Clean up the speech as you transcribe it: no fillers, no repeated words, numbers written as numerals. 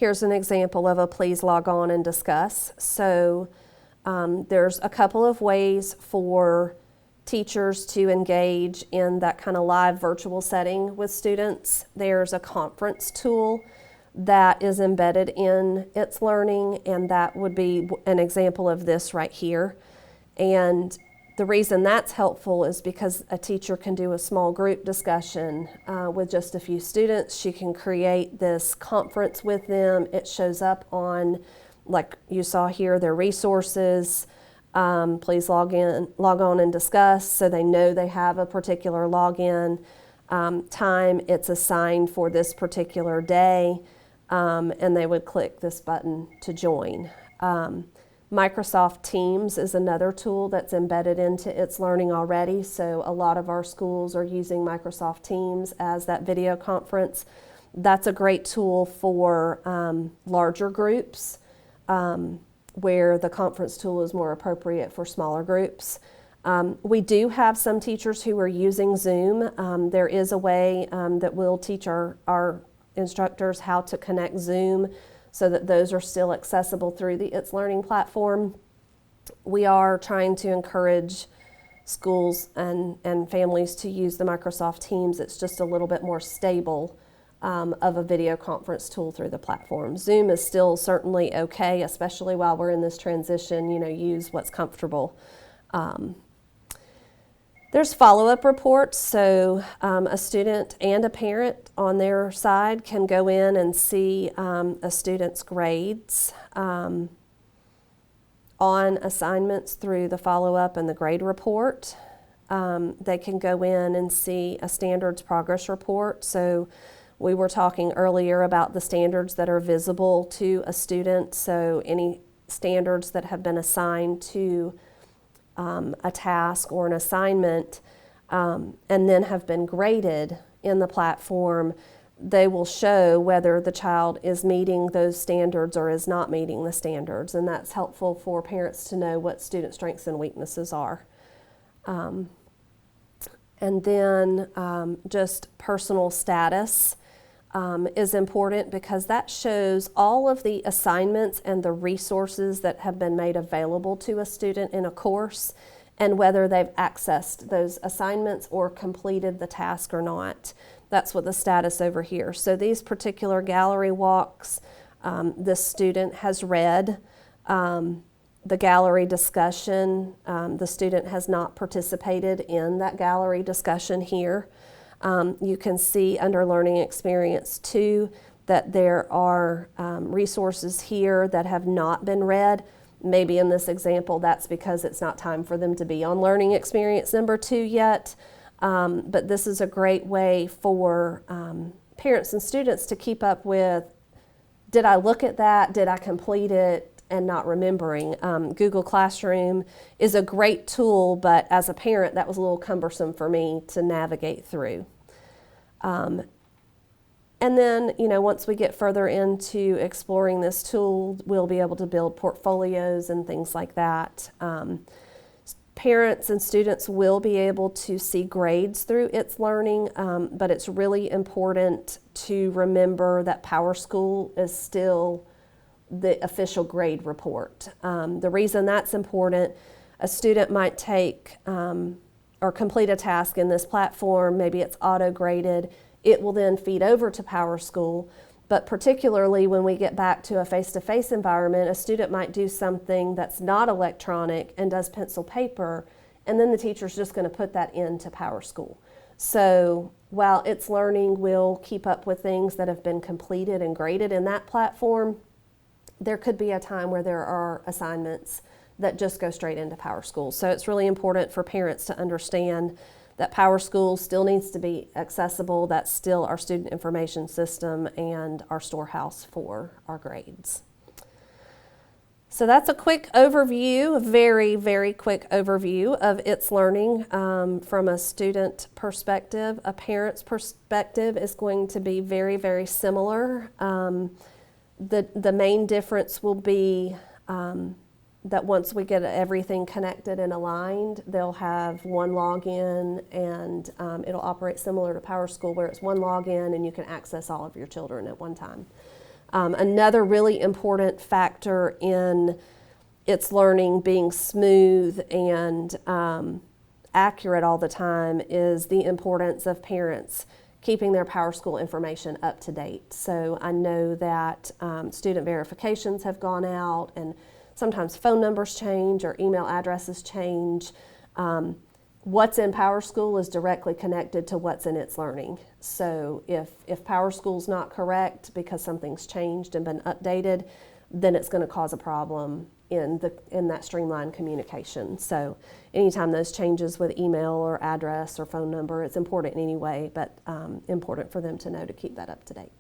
Here's an example of a please log on and discuss. So there's a couple of ways for teachers to engage in that kind of live virtual setting with students. There's a conference tool that is embedded in itsLearning, and that would be an example of this right here. And the reason that's helpful is because a teacher can do a small group discussion with just a few students. She can create this conference with them. It shows up on, like you saw here, their resources. Please log on and discuss, so they know they have a particular login time. It's assigned for this particular day, and they would click this button to join. Microsoft Teams is another tool that's embedded into itsLearning already, so a lot of our schools are using Microsoft Teams as that video conference. That's a great tool for larger groups, where the conference tool is more appropriate for smaller groups. We do have some teachers who are using Zoom. There is a way that we'll teach our instructors how to connect Zoom so that those are still accessible through the itsLearning platform. We are trying to encourage schools and families to use the Microsoft Teams. It's just a little bit more stable of a video conference tool through the platform. Zoom is still certainly okay, especially while we're in this transition, use what's comfortable. There's follow-up reports, so a student and a parent on their side can go in and see a student's grades on assignments through the follow-up and the grade report. They can go in and see a standards progress report. So we were talking earlier about the standards that are visible to a student, so any standards that have been assigned to a task or an assignment and then have been graded in the platform, they will show whether the child is meeting those standards or is not meeting the standards, and that's helpful for parents to know what student strengths and weaknesses are. And then just personal status is important because that shows all of the assignments and the resources that have been made available to a student in a course and whether they've accessed those assignments or completed the task or not. That's what the status over here. So these particular gallery walks, this student has read. The gallery discussion, the student has not participated in that gallery discussion here. You can see under Learning Experience 2 that there are resources here that have not been read. Maybe in this example that's because it's not time for them to be on Learning Experience number 2 yet, but this is a great way for parents and students to keep up with, did I look at that, did I complete it, and not remembering. Google Classroom is a great tool, but as a parent, that was a little cumbersome for me to navigate through. And then, once we get further into exploring this tool, we'll be able to build portfolios and things like that. Parents and students will be able to see grades through itsLearning, but it's really important to remember that PowerSchool is still the official grade report. The reason that's important, a student might take or complete a task in this platform, maybe it's auto-graded, it will then feed over to PowerSchool, but particularly when we get back to a face-to-face environment, a student might do something that's not electronic and does pencil paper, and then the teacher's just going to put that into PowerSchool. So while itsLearning will keep up with things that have been completed and graded in that platform, there could be a time where there are assignments that just go straight into PowerSchool. So it's really important for parents to understand that PowerSchool still needs to be accessible. That's still our student information system and our storehouse for our grades. So that's a quick overview, a very, very quick overview of itsLearning from a student perspective. A parent's perspective is going to be very, very similar. The main difference will be that once we get everything connected and aligned, they'll have one login, and it'll operate similar to PowerSchool where it's one login and you can access all of your children at one time. Another really important factor in itsLearning being smooth and accurate all the time is the importance of parents keeping their PowerSchool information up to date. So I know that student verifications have gone out, and sometimes phone numbers change or email addresses change. What's in PowerSchool is directly connected to what's in itsLearning. So if PowerSchool's not correct because something's changed and been updated, then it's going to cause a problem in that streamlined communication. So anytime those changes with email or address or phone number, it's important anyway, but important for them to know to keep that up to date.